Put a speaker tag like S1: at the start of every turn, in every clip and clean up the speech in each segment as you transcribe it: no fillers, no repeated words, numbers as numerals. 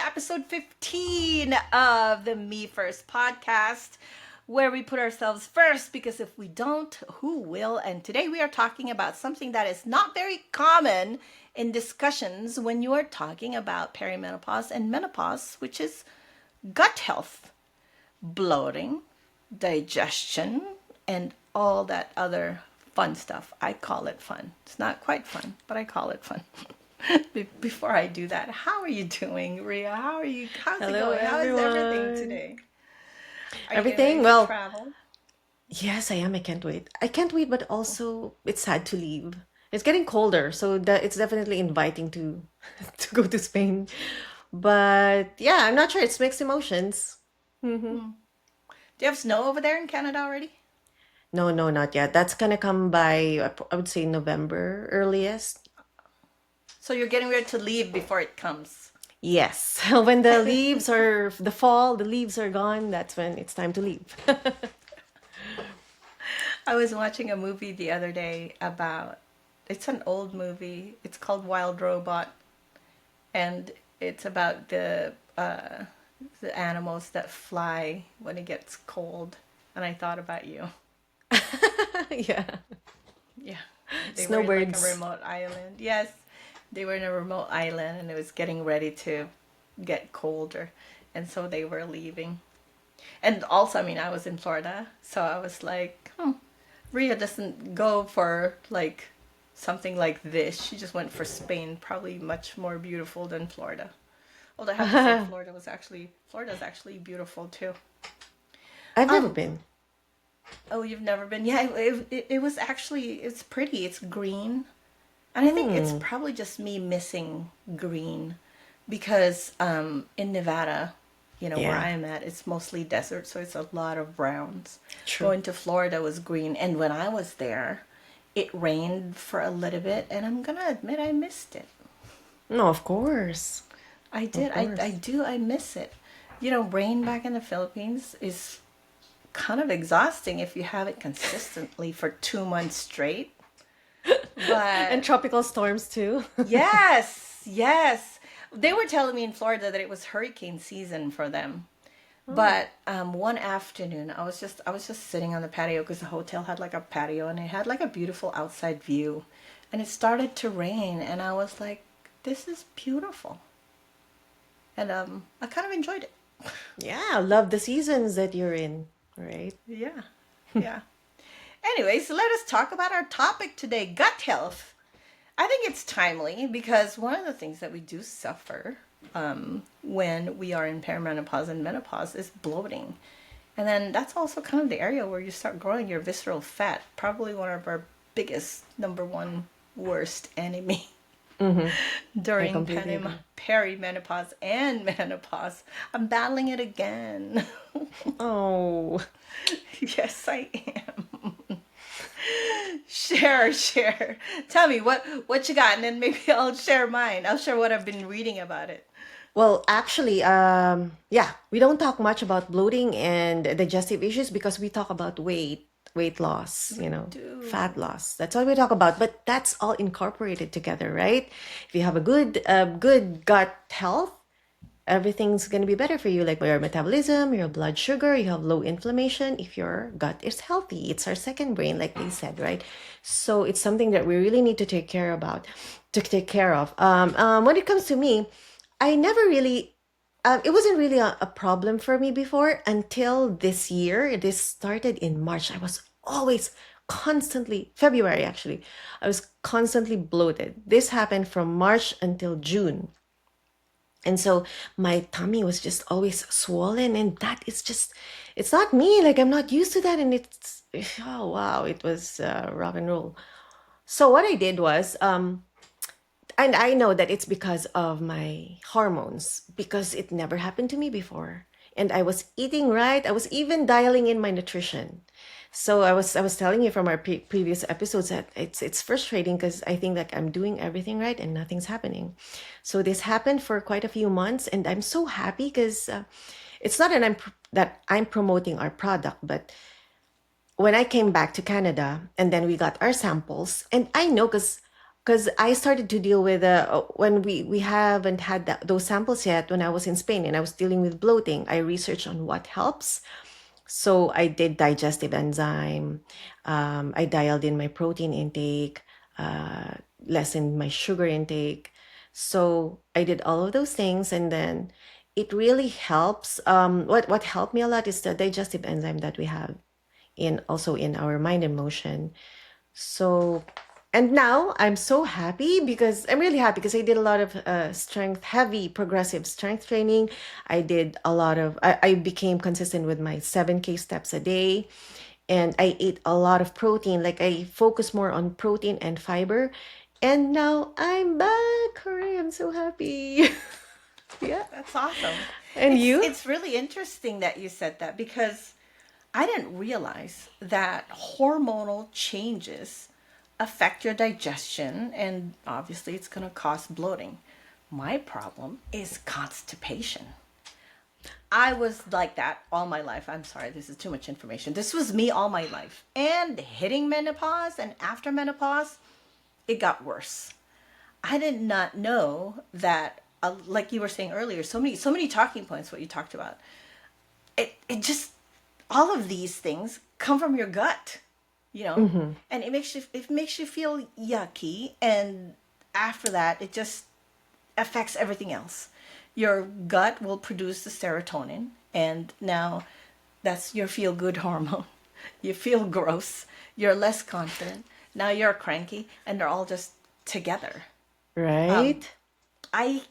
S1: episode 15 of the Me First podcast, where we put ourselves first because if we don't, who will? And today we are talking about something that is not very common in discussions when you are talking about perimenopause and menopause, which is gut health, bloating, digestion, and all that other fun stuff. I call it fun. It's not quite fun, but I call it fun. Before I do that, how are you doing, Ria? How are you? How's it
S2: Hello,
S1: going? How is everything
S2: everyone.
S1: today? Are you getting ready
S2: Everything?
S1: for
S2: Well,
S1: travel?
S2: yes, I am. I can't wait. I can't wait, but also it's sad to leave. It's getting colder, so that it's definitely inviting to to go to Spain. But yeah, I'm not sure. It's mixed emotions. Hmm.
S1: Do you have snow over there in Canada already?
S2: No, no, not yet. That's gonna come by, I would say November earliest.
S1: So you're getting ready to leave before it comes.
S2: Yes, when the leaves are the fall, the leaves are gone. That's when it's time to leave.
S1: I was watching a movie the other day about, it's an old movie. It's called Wild Robot, and it's about the animals that fly when it gets cold. And I thought about you.
S2: Yeah,
S1: Yeah, they were in like a
S2: snowbirds.
S1: remote island. Yes, they were in a remote island and it was getting ready to get colder. And so they were leaving. And also, I mean, I was in Florida, so I was like, Ria doesn't go for like something like this. She just went for Spain, probably much more beautiful than Florida. Although I have to say, Florida's actually beautiful too.
S2: I've never
S1: Um,
S2: been.
S1: oh, you've never been? Yeah, it was actually, it's pretty. It's green. And I think it's
S2: Hmm.
S1: probably just me missing green because in Nevada, where
S2: Yeah,
S1: I am at, it's mostly desert, so it's a lot of browns.
S2: true.
S1: Going to Florida was green, and when I was there, it rained for a little bit, and I'm gonna admit I missed it.
S2: No, of course.
S1: I
S2: Of
S1: did. I
S2: course.
S1: do. I miss it. Rain back in the Philippines is kind of exhausting if you have it consistently for 2 months straight.
S2: And
S1: But
S2: tropical storms too.
S1: yes, yes. They were telling me in Florida that it was hurricane season for them.
S2: Oh.
S1: But one afternoon, I was just sitting on the patio because the hotel had like a patio and it had like a beautiful outside view, and it started to rain, and I was like, "This is beautiful," and I kind of enjoyed it.
S2: Yeah, love the seasons that you're in, right?
S1: Yeah, yeah. Anyways, let us talk about our topic today: gut health. I think it's timely because one of the things that we do suffer when we are in perimenopause and menopause is bloating. And then that's also kind of the area where you start growing your visceral fat, probably one of our biggest, number one worst enemy
S2: Mm-hmm. I
S1: during
S2: completely agree.
S1: perimenopause and menopause. I'm battling it again.
S2: Oh,
S1: Yes, I am. Share. Tell me what you got, and then maybe I'll share mine. I'll share what I've been reading about it.
S2: well, actually, yeah, we don't talk much about bloating and digestive issues because we talk about weight loss,
S1: We
S2: fat
S1: do.
S2: loss. That's all we talk about. But that's all incorporated together, right? If you have a good gut health, everything's going to be better for you, like your metabolism, your blood sugar, you have low inflammation if your gut is healthy. It's our second brain, like they said, right? So it's something that we really need to take care of. When it comes to me, I never really it wasn't really a problem for me before until this year. This started in March. I was always constantly, February actually, I was constantly bloated. This happened from March until June. And so my tummy was just always swollen, and that is just, it's not me. Like, I'm not used to that. And it's, oh, wow, it was rock and roll. So what I did was, and I know that it's because of my hormones, because it never happened to me before. And I was eating right. I was even dialing in my nutrition. So I was telling you from our previous episodes that it's frustrating because I think like I'm doing everything right and nothing's happening. So this happened for quite a few months, and I'm so happy because it's not that I'm promoting our product, but when I came back to Canada and then we got our samples, and I know because because I started to deal with when we haven't had those samples yet. When I was in Spain and I was dealing with bloating, I researched on what helps. So I did digestive enzyme. I dialed in my protein intake, uh, lessened my sugar intake. So I did all of those things, and then it really helps. What helped me a lot is the digestive enzyme that we have in also in our mind and motion. So, and now I'm so happy because I'm really happy because I did a lot of strength, heavy progressive strength training. I became consistent with my 7K steps a day. And I ate a lot of protein. Like I focus more on protein and fiber. And now I'm back. Hooray, I'm so happy. Yeah.
S1: That's awesome.
S2: And you?
S1: It's really interesting that you said that because I didn't realize that hormonal changes affect your digestion and obviously it's going to cause bloating. My problem is constipation. I was like that all my life. I'm sorry, this is too much information. This was me all my life. And hitting menopause and after menopause, it got worse. I did not know that, like you were saying earlier, so many talking points. What you talked about, it just all of these things come from your gut, you know,
S2: Mm-hmm.
S1: and it makes you feel yucky, and after that, it just affects everything else. Your gut will produce the serotonin, and now that's your feel good hormone. You feel gross. You're less confident. Now you're cranky, and they're all just together.
S2: Right?
S1: I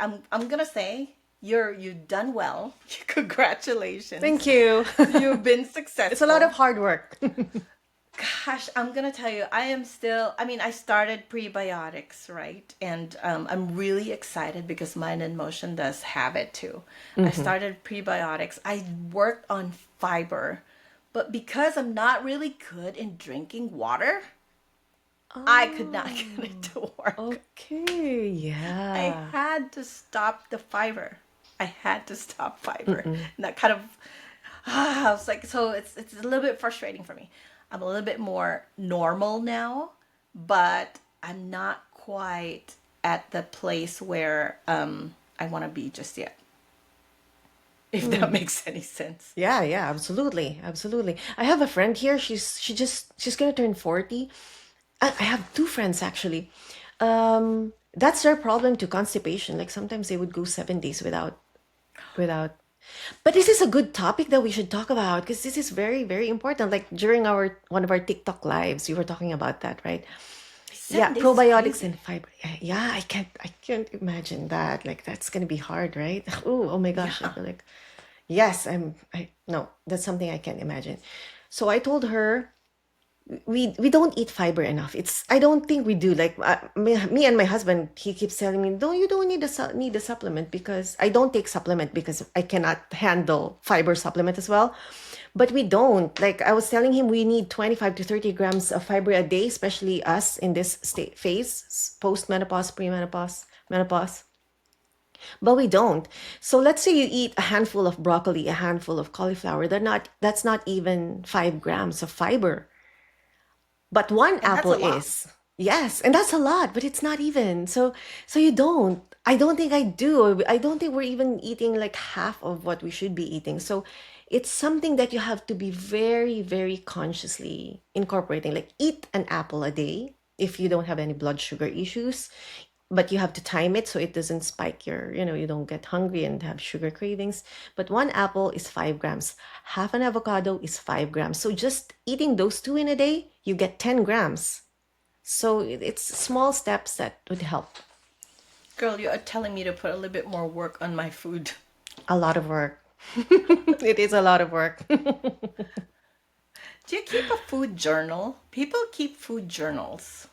S1: I'm gonna say you've done well.
S2: Thank
S1: Congratulations.
S2: you.
S1: You've been
S2: It's a lot of
S1: successful.
S2: hard work.
S1: Gosh, I'm gonna tell you, I am still. I mean, I started prebiotics, right? And I'm really excited because Mind and Motion does have it too. I
S2: Hmm.
S1: started prebiotics. I worked on fiber, but because I'm not really good in drinking water, I could not get it
S2: Oh,
S1: to work.
S2: okay.
S1: I
S2: Yeah.
S1: had to stop the fiber. I had to stop fiber.
S2: Mm-mm.
S1: And that kind of I was like, so it's a little bit frustrating for me. I'm a little bit more normal now, but I'm not quite at the place where I want to be just yet. If that
S2: Mm.
S1: makes any sense.
S2: Yeah, yeah, absolutely. Absolutely. I have a friend here. She's gonna turn 40. I have two friends actually. That's their problem to constipation. Like sometimes they would go 7 days without. But this is a good topic that we should talk about because this is very, very important. Like during our one of our TikTok lives, we were talking about that, right? Yeah,
S1: 7 days is
S2: probiotics
S1: crazy.
S2: and fiber. Yeah, I can't imagine that. Like that's gonna be hard, right? Oh my gosh, I
S1: Yeah.
S2: feel like yes, I no, that's something I can't imagine. So I told her we don't eat fiber enough. It's I don't think we do. Like me and my husband, he keeps telling me, "No, you don't need a supplement because I don't take supplement because I cannot handle fiber supplement as well." But we don't. Like I was telling him, we need 25 to 30 grams of fiber a day, especially us in this state phase, post menopause, premenopause, menopause. But we don't. So let's say you eat a handful of broccoli, a handful of cauliflower. That's not even 5 grams of fiber. But one
S1: And that's
S2: apple
S1: a lot.
S2: is. Yes, and that's a lot, but it's not even. So you don't. I don't think I do. I don't think we're even eating like half of what we should be eating. So it's something that you have to be very, very consciously incorporating. Like eat an apple a day if you don't have any blood sugar issues, but you have to time it so it doesn't spike you don't get hungry and have sugar cravings. But one apple is 5 grams, half an avocado is 5 grams. So just eating those two in a day, you get 10 grams. So it's small steps that would help.
S1: Girl, you are telling me to put a little bit more work on my food.
S2: A lot of work. It is a lot of work.
S1: Do you keep a food journal? People keep food journals.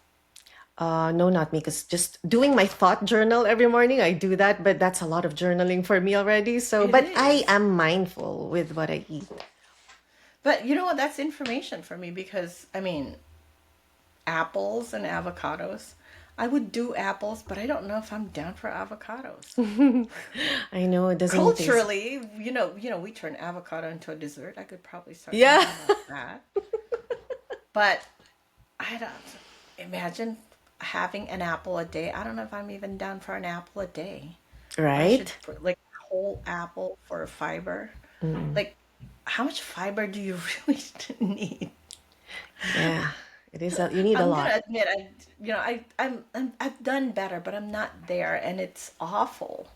S2: No, not me, because just doing my thought journal every morning, I do that, but that's a lot of journaling for me already. So,
S1: It
S2: but I
S1: is.
S2: am mindful with what I eat.
S1: But you know what? That's information for me because, I mean, apples and avocados. I would do apples, but I don't know if I'm down for avocados.
S2: I know it doesn't taste.
S1: Culturally, we turn avocado into a dessert. I could probably start
S2: Yeah.
S1: thinking about that. But I don't imagine. having an apple a day. I don't know if I'm even down for an apple a day. I should
S2: Right?
S1: like whole apple for fiber.
S2: Mm.
S1: Like, how much fiber do you really need?
S2: Yeah, it is. You need a
S1: I'm gonna
S2: lot.
S1: admit, I've done better, but I'm not there, and it's awful.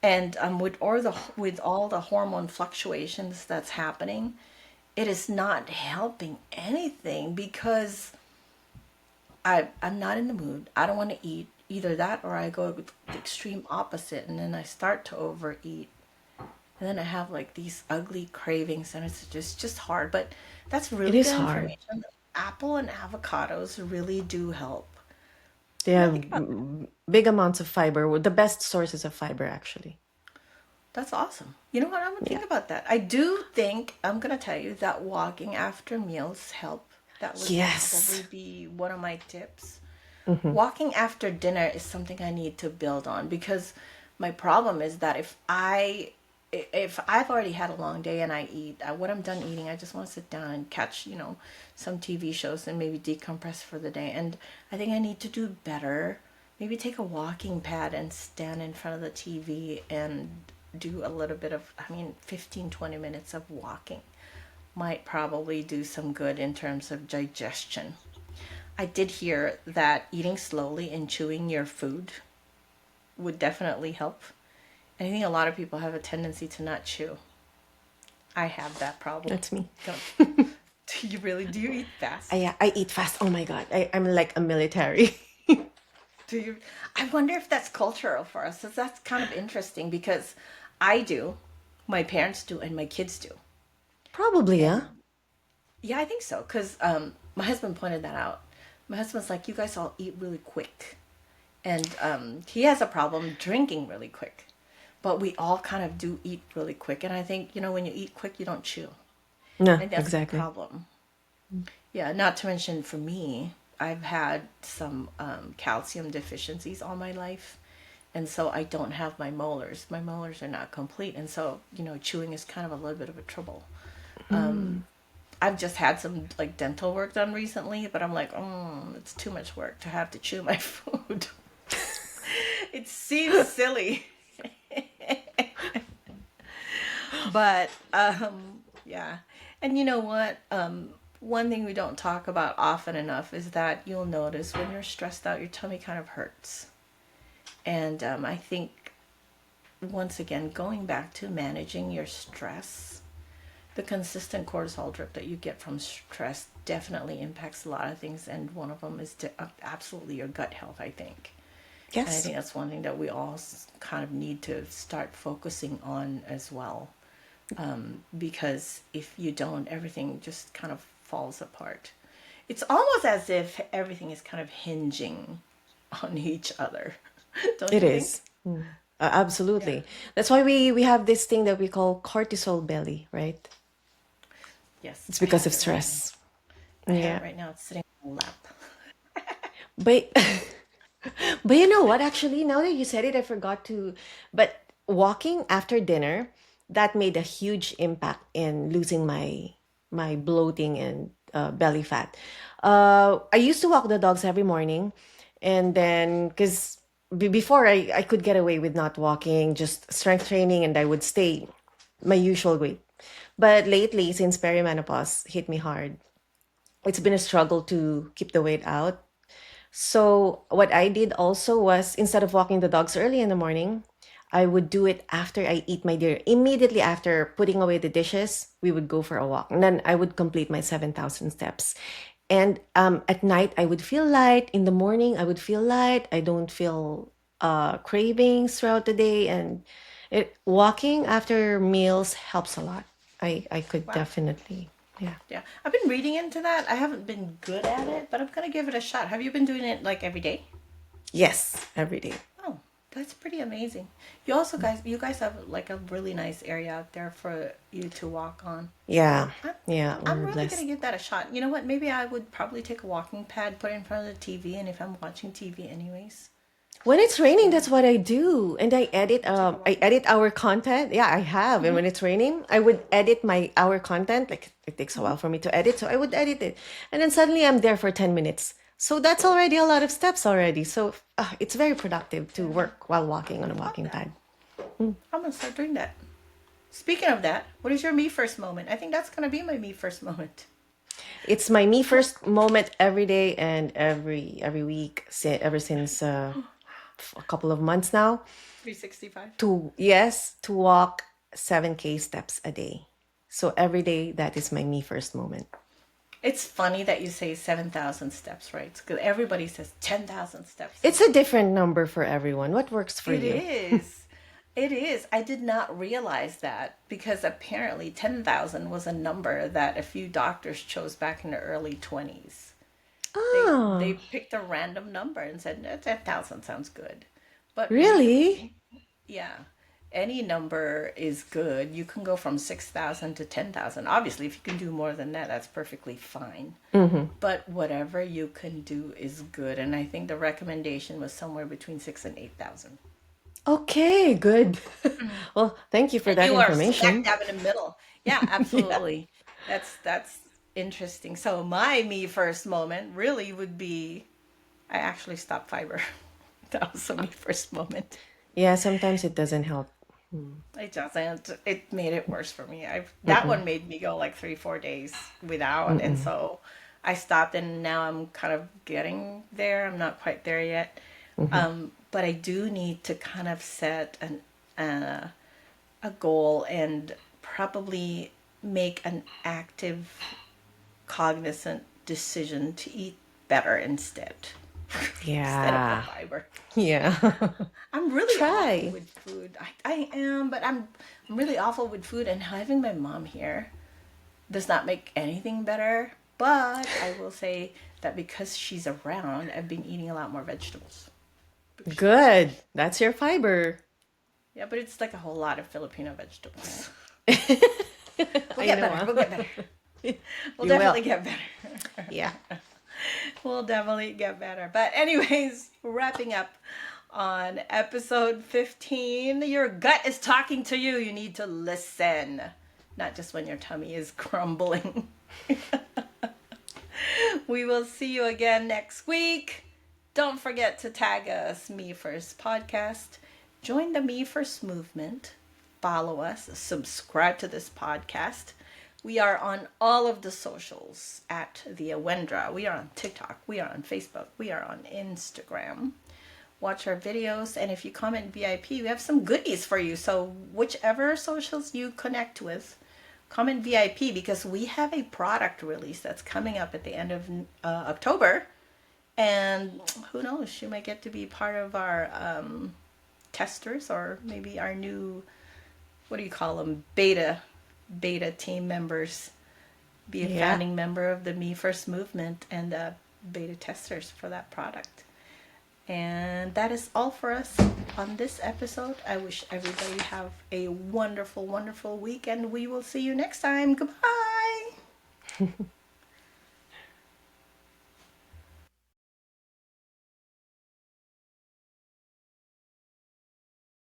S1: And with all the hormone fluctuations that's happening, it is not helping anything because I'm not in the mood. I don't want to eat either that or I go with the extreme opposite and then I start to overeat. And then I have like these ugly cravings and it's just hard. But that's
S2: It
S1: really
S2: is
S1: good
S2: hard.
S1: information. Apple and avocados really do help.
S2: They
S1: I'm gonna
S2: have
S1: think about
S2: big amounts of fiber, the best sources of fiber, actually.
S1: That's awesome. You know what? I'm gonna
S2: Yeah.
S1: think about that. I do think I'm gonna tell you that walking after meals help. That would probably
S2: Yes.
S1: be one of my tips.
S2: Hmm.
S1: Walking after dinner is something I need to build on because my problem is that if I've already had a long day and I eat, when I'm done eating, I just want to sit down and catch, some TV shows and maybe decompress for the day. And I think I need to do better. Maybe take a walking pad and stand in front of the TV and do a little bit of, 15, 20 minutes of walking might probably do some good in terms of digestion. I did hear that eating slowly and chewing your food would definitely help. And I think a lot of people have a tendency to not chew. I have that problem.
S2: That's me.
S1: Don't do you really do you eat fast?
S2: I eat fast. Oh my God. I'm like a military.
S1: Do you I wonder if that's cultural for us. So that's kind of interesting because I do, my parents do, and my kids do.
S2: Probably,
S1: And
S2: yeah.
S1: yeah, I think so because my husband pointed that out. My husband's like, you guys all eat really quick. And he has a problem drinking really quick. But we all kind of do eat really quick. And I think, when you eat quick, you don't chew. I
S2: No,
S1: think that's the
S2: exactly.
S1: problem. Yeah, not to mention for me, I've had some calcium deficiencies all my life. And so I don't have my molars. My molars are not complete. And so, chewing is kind of a little bit of a trouble.
S2: Mm.
S1: I've just had some like dental work done recently, but I'm like, it's too much work to have to chew my food. It seems silly, but yeah. And you know what? One thing we don't talk about often enough is that you'll notice when you're stressed out, your tummy kind of hurts. And I think, once again, going back to managing your stress, the consistent cortisol drip that you get from stress definitely impacts a lot of things. And one of them is absolutely your gut health, I think. And I
S2: Yes,
S1: think that's one thing that we all kind of need to start focusing on as well. Because if you don't, everything just kind of falls apart. It's almost as if everything is kind of hinging on each other. Don't
S2: it
S1: you think?
S2: is.
S1: Yeah.
S2: Absolutely. That's why we have this thing that we call cortisol belly, right?
S1: Yes,
S2: It's
S1: I
S2: because
S1: have
S2: of
S1: it right now.
S2: stress.
S1: I have it
S2: Yeah.
S1: right now. It's sitting on my lap.
S2: But but you know what? Actually, now that you said it, I forgot to. But walking after dinner, that made a huge impact in losing my bloating and belly fat. I used to walk the dogs every morning, and then because before I could get away with not walking, just strength training, and I would stay my usual weight. But lately, since perimenopause hit me hard, it's been a struggle to keep the weight out. So what I did also was instead of walking the dogs early in the morning, I would do it after I eat my dinner. Immediately after putting away the dishes, we would go for a walk. And then I would complete my 7,000 steps. And at night, I would feel light. In the morning, I would feel light. I don't feel cravings throughout the day. And walking after meals helps a lot. I could
S1: Wow.
S2: definitely, yeah.
S1: Yeah. I've been reading into that. I haven't been good at it, but I'm going to give it a shot. Have you been doing it like every day?
S2: Yes, every day.
S1: Oh, that's pretty amazing. You guys have like a really nice area out there for you to walk on.
S2: Yeah,
S1: I'm,
S2: yeah,
S1: I'm
S2: we're
S1: really gonna
S2: blessed.
S1: give that a shot. You know what? Maybe I would probably take a walking pad, put it in front of the TV, and if I'm watching TV anyways,
S2: When it's
S1: just
S2: raining, that's what I do. And
S1: take a
S2: I
S1: walking
S2: edit
S1: pad.
S2: our content. Yeah, I have. And when it's raining, I would edit my our content. Like it takes a while for me to edit, so I would edit it. And then suddenly I'm there for 10 minutes So that's already a lot of steps already. So it's very productive to
S1: Yeah,
S2: work while walking on a
S1: I love
S2: walking
S1: that.
S2: pad.
S1: I'm gonna start doing that. Speaking of that, what is your me first moment? I think that's gonna be my me first moment.
S2: It's my me first moment every day and every week ever since a couple of months now.
S1: 365.
S2: To walk 7K steps a day. So every day that is my me first moment.
S1: It's funny that you say 7,000 steps, right? Because everybody says 10,000 steps a
S2: It's a
S1: day.
S2: different number for everyone. What works for
S1: It
S2: you?
S1: is. It is. I did not realize that because apparently 10,000 was a number that a few doctors chose back in the early 20s. They
S2: Oh,
S1: picked a random number and said, "No, 10,000 sounds good." But
S2: really?
S1: really, yeah, any number is good. You can go from 6,000 to 10,000. Obviously, if you can do more than that, that's perfectly fine.
S2: Mm-hmm.
S1: But whatever you can do is good. And I think the recommendation was somewhere between 6 and 8,000.
S2: Okay, good. Well, thank you for
S1: And
S2: that
S1: you are smack
S2: information.
S1: dab in the middle. Yeah,
S2: Yeah.
S1: absolutely. That's interesting. So my me first moment really would be I actually stopped fiber. That was a me first moment.
S2: Yeah, sometimes it doesn't help. Mm.
S1: It doesn't. It made it worse for me. I that
S2: Mm-mm.
S1: one made me go like 3 4 days without, and
S2: Mm-mm.
S1: so I stopped, and now I'm kind of getting there. I'm not quite there yet,
S2: Mm-hmm.
S1: but I do need to kind of set a goal and probably make an active, cognizant decision to eat better instead of the
S2: Yeah.
S1: fiber.
S2: Yeah.
S1: I'm really awful
S2: Try.
S1: with food. I am, but I'm really awful with food, and having my mom here does not make anything better. But I will say that because she's around, I've been eating a lot more vegetables. Because she likes
S2: Good.
S1: vegetables.
S2: That's your fiber.
S1: Yeah, but it's like a whole lot of Filipino vegetables. We'll
S2: I
S1: get
S2: know,
S1: better.
S2: huh?
S1: We'll get better. We'll
S2: You will.
S1: definitely get better.
S2: Yeah.
S1: We'll definitely get better. But, anyways, wrapping up on episode 15. Your gut is talking to you. You need to listen, not just when your tummy is grumbling. We will see you again next week. Don't forget to tag us, Me First Podcast. Join the Me First movement. Follow us. Subscribe to this podcast. We are on all of the socials at the Awendra. We are on TikTok. We are on Facebook. We are on Instagram. Watch our videos, and if you comment VIP, we have some goodies for you. So whichever socials you connect with, comment VIP because we have a product release that's coming up at the end of October, and who knows, you might get to be part of our testers or maybe our new, what do you call them, beta team members. Be a
S2: Yeah.
S1: founding member of the Me First movement and beta testers for that product. And that is all for us on this episode. I wish everybody have a wonderful, wonderful week, and we will see you next time. Goodbye.